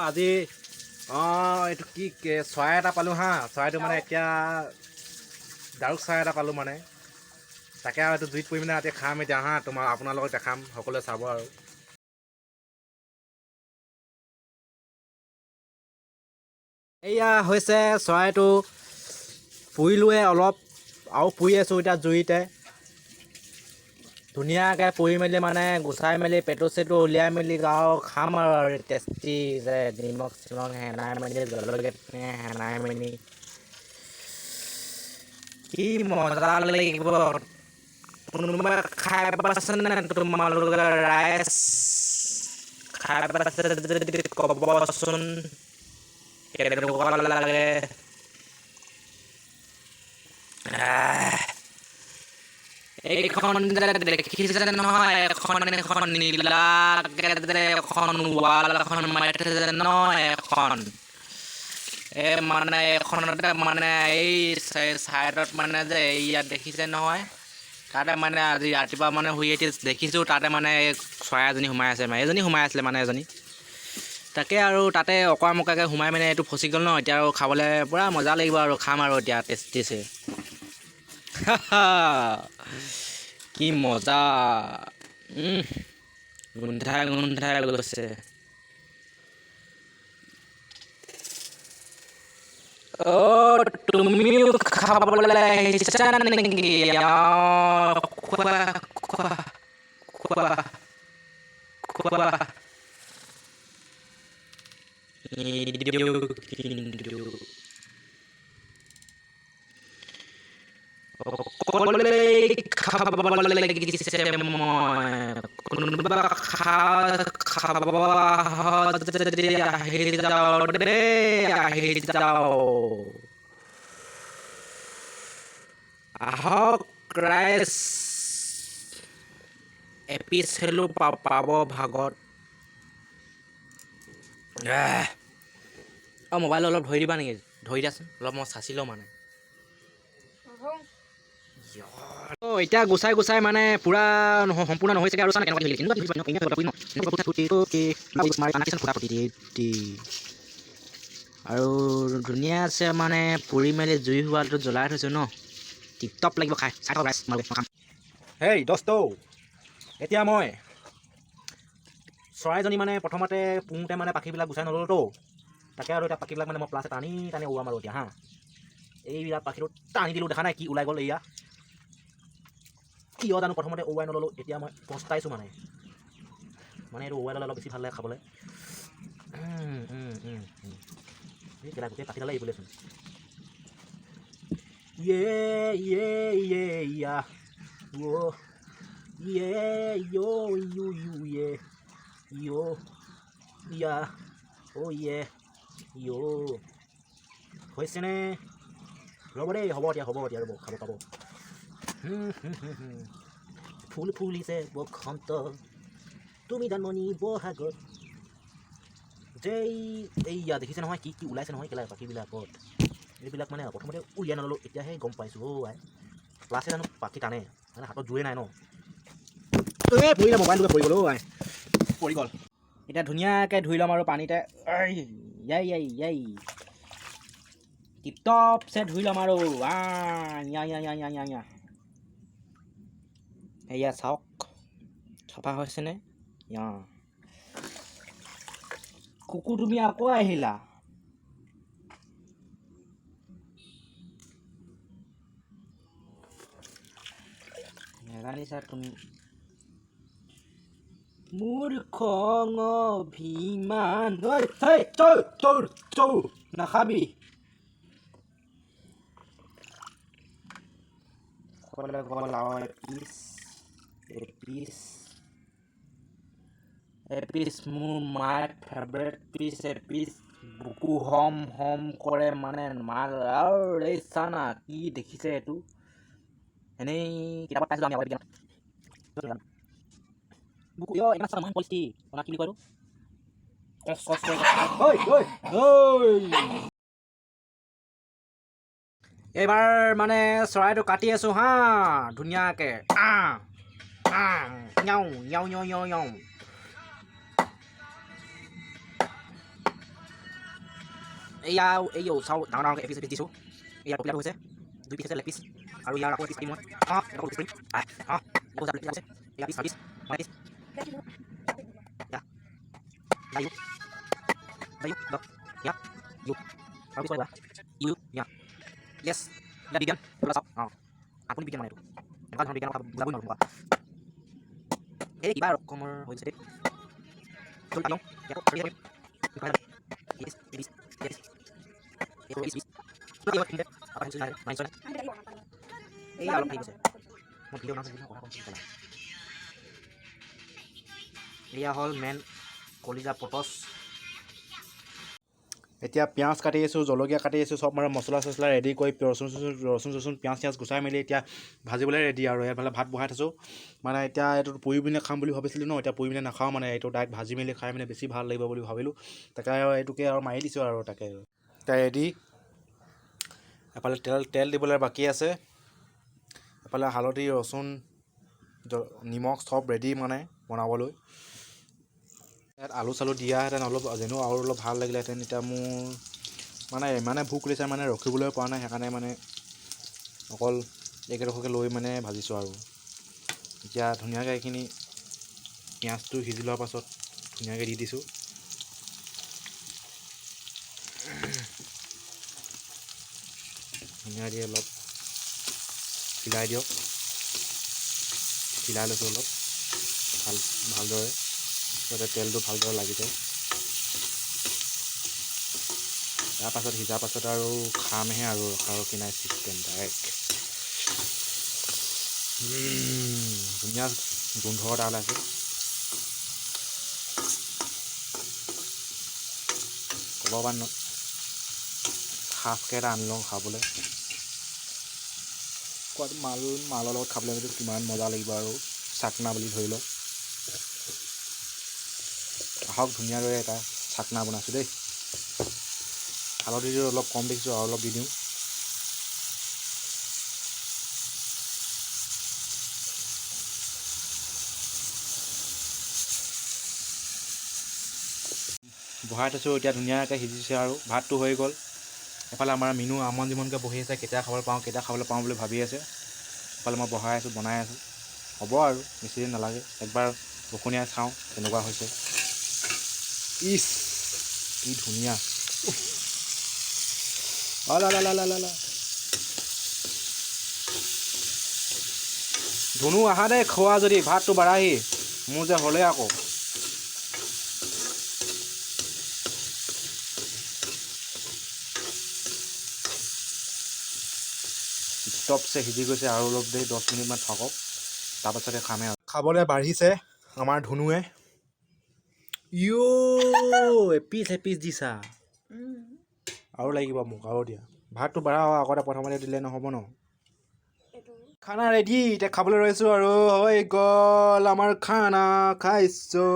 আজি এইটো কি চৰাই এটা পালোঁ হা। চৰাইটো মানে এতিয়া ডাউক চৰাই এটা পালোঁ মানে। তাকে আৰু এইটো জুইত পৰি মানে এতিয়া খাম এতিয়া হা। আপোনালোকক দেখাম, সকলোৱে চাব আৰু। এয়া হৈছে চৰাইটো পুৰিলোৱে অলপ আৰু পুৰি আছোঁ এতিয়া জুইতে। ধুনীয়াকৈ পুৰি মেলি মানে গুচাই মেলি পেটু চেটু উলিয়াই মেলি আৰু খাম আৰু টেষ্টি যে নিমখ চিমখ সেনাই মেলি জলকীয়া সেনাই মেলি কি মজা লাগিব। কোনোবা খাই পাইছেনে তোমালোকে ৰাইচ? খাই পাইছে যদি ক'বচোন কেনেকুৱা লাগে। এইখন দেখিছে নহয়, এখন নীলাকে এখন ৱাল এখন মাৰি থৈছে নহয় এখন। মানে এইখনতে মানে এই চাইডত মানে যে ইয়াত দেখিছে নহয়, তাতে মানে আজি ৰাতিপুৱা মানে শুই এটি দেখিছোঁ, তাতে মানে চৰাই এজনী সোমাই আছে, এজনী সোমাই আছিলে মানে এজনী। তাকে আৰু তাতে অকৰা মকৰাকৈ সোমাই মানে এইটো ফচি গ'ল ন। এতিয়া আৰু খাবলৈ পূৰা মজা লাগিব আৰু খাম আৰু এতিয়া টেষ্টিছে। কি মজা, গোন্ধাই গোন্ধাই গৈছে। তুমিও খাবলৈ আহিছা নেকি? খোৱা খোৱা খোৱা খোৱা। অকলে খাব লাগিছে মই। কোনোবা খাব যদি আহি যাওঁ দেই, আহি যাওঁ। আহক ৰাইজ, এপিচ হ'লেও পাব ভাগত। মোবাইলটো অলপ ধৰি দিবা নেকি? ধৰি দিয়াচোন অলপ, মই চাচি লওঁ মানে। এতিয়া গুচাই গুচাই মানে পূৰা সম্পূৰ্ণ নহৈছেগৈ আৰু আৰু ধুনীয়া আছে মানে পুৰি মেলি জুই হোৱাটো জ্বলাই থৈছোঁ ন। টিপটপ লাগিব খাই। হেই দোস্ত, এতিয়া মই চৰাইজনী মানে প্ৰথমতে পুঙতে মানে পাখিবিলাক গুচাই নল'লোতো। তাকে আৰু এতিয়া পাখিবিলাক মানে মই প্লাছে টানি টানি উৰুৱাম আৰু এতিয়া হা। এইবিলাক পাখিটো টানি দিলোঁ, দেখা নাই কি ওলাই গ'ল এয়া। কিয় জানো প্ৰথমতে উৰুৱাই নল'লোঁ, এতিয়া মই পস্তাইছোঁ মানে এইটো উৰুৱাই ল'লে অলপ বেছি ভাল লাগে খাবলৈ। এই কেলা গোটেই পাখিডালে এৰি পৰিলেচোন। হৈছেনে? ৰ'ব দেই, হ'ব এতিয়া ৰ'ব, খাব। ফুল ফুলিছে বসন্ত, তুমি জানমণি বহাগত। এইয়া দেখিছে নহয় কি কি ওলাইছে নহয় কেলা পাখিবিলাকত। এইবিলাক মানে প্ৰথমতে উলিয়াই নল'লোঁ, এতিয়াহে গম পাইছোঁ। আই প্লাছে জানো পাখি টানে, মানে হাতত জোৰে নাই ন। পৰিলে মোবাইলটোকে পৰি গ'ল আই, পৰি গ'ল। এতিয়া ধুনীয়াকৈ ধুই ল'ম আৰু পানীতে। টিপটপছে ধুই ল'ম আৰু এয়া চাওক চাফা হৈছেনে? কুকুৰ তুমি আকৌ আহিলা। নেজানিছা তুমি মোৰ খং অভিমান। নাখাবি। এপিচ মোৰ মাৰ ফেভৰেট পিচ। এপিচ বুকু হম হম কৰে মানে মাৰ। আৰু এই চানা কি দেখিছে এইটো? এনেই কিতাপত পাইছিলোঁ আমি আগতে এইবাৰ মানে চৰাইটো কাটি আছোঁ হা, ধুনীয়াকৈ। এয়া এই চাওঁ ডাঙৰ ডাঙৰকৈ এপিচ এপিচ দিছোঁ ইয়াৰ পপুলাৰ হৈছে 2 পিচ আছে লেগ পিচ আৰু ইয়াৰ আকৌ পিচ কাটিম মই এটা কৰিম আকৌ লেগ পিচ আছে ইয়াৰ পিচ পিচ মই piece ya dayu dok ya yu habis coba yu ya yes ya bibian udah sok aku bikin mana itu yang kan bikin apa lagu nol muka kibar komor hoy sedih tul dong ya kok pergi yes bis yes itu bis lu lihat ini apa yang sudah main soalnya alam kayak gitu mau video nang sini orang konsen dia hol man কলিজা pots এতিয়া পিঁয়াজ কাটি আছোঁ জলকীয়া কাটি আছোঁ চব মানে মছলা চছলা ৰেডি কৰি ৰচুন পিঁয়াজ চিয়াজ গুচাই মেলি এতিয়া ভাজিবলৈ ৰেডি আৰু এইফালে ভাত বহাই থৈছোঁ মানে এতিয়া এইটো পুৰি পিনে খাম বুলি ভাবিছিলোঁ ন এতিয়া পুৰি পিনে নাখাওঁ মানে এইটো ডাইৰেক্ট ভাজি মেলি খাই মানে বেছি ভাল লাগিব বুলি ভাবিলোঁ তাকে এইটোকে আৰু মাৰি দিছোঁ আৰু তাকে এতিয়া ৰেডি এফালে তেল দিবলৈ বাকী আছে এফালে হালধি ৰচুন নিমখ চব ৰেডি মানে বনাবলৈ ইয়াত আলু চালু দিয়াহেঁতেন অলপ যেনো আৰু অলপ ভাল লাগিলেহেঁতেন এতিয়া মোৰ মানে ইমানে ভোক লাগিছে মানে ৰখিবলৈ পৰা নাই সেইকাৰণে মানে অকল একেডোখৰকৈ লৈ মানে ভাজিছোঁ আৰু এতিয়া ধুনীয়াকৈ এইখিনি পিঁয়াজটো সিজি লোৱাৰ পাছত ধুনীয়াকৈ দি দিছোঁ ধুনীয়াকৈ অলপ সিলাই দিয়ক সিলাই লৈছোঁ অলপ ভালদৰে যাতে তেলটো ভালদৰে লাগি যায় তাৰপাছত সিজাৰ পাছত আৰু খামহে আৰু ৰখাৰ কিনাই চিষ্টেম ডাইৰেক্ট ধুনীয়া গোন্ধ এটা ওলাইছে ক'ব পাৰি ন সাজকৈ এটা আনি লওঁ খাবলৈ কোৱাটো মালৰ লগত খাবলৈ কিমান মজা লাগিব আৰু চাকনা বুলি ধৰি লওক আহক ধুনীয়াকৈ এটা চাকনা বনাইছোঁ দেই হালধিটো অলপ কম দেখিছোঁ আৰু অলপ দি দিওঁ বহাই থৈছোঁ এতিয়া ধুনীয়াকৈ সিজিছে আৰু ভাতটো হৈ গ'ল এফালে আমাৰ মিনু আমন জিমনকৈ বহি আছে কেতিয়া খাবলৈ পাওঁ বুলি ভাবি আছে এফালে মই বহাই আছোঁ বনাই আছোঁ হ'ব আৰু বেছিদিন নালাগে একবাৰ বখনিয়াই চাওঁ কেনেকুৱা হৈছে ইছ কি ধুনীয়া ধুনু আহা দে খোৱা যদি ভাতটো বাঢ়াহি মোৰ যে হ'লে আকৌ টপছে সিজি গৈছে আৰু অলপ দেৰি 10 মিনিটমান থাকক তাৰপাছতে খামে আৰু খাবলৈ বাঢ়িছে আমাৰ ধুনুৱে এপিচ দিছা আৰু লাগিব মোক আৰু দিয়া ভাতটো বাঢ়া আগতে প্ৰথমতে দিলে নহ'ব ন খানা ৰেডি এতিয়া খাবলৈ ৰৈছোঁ আৰু হৈ গ'ল আমাৰ খানা খাইছোঁ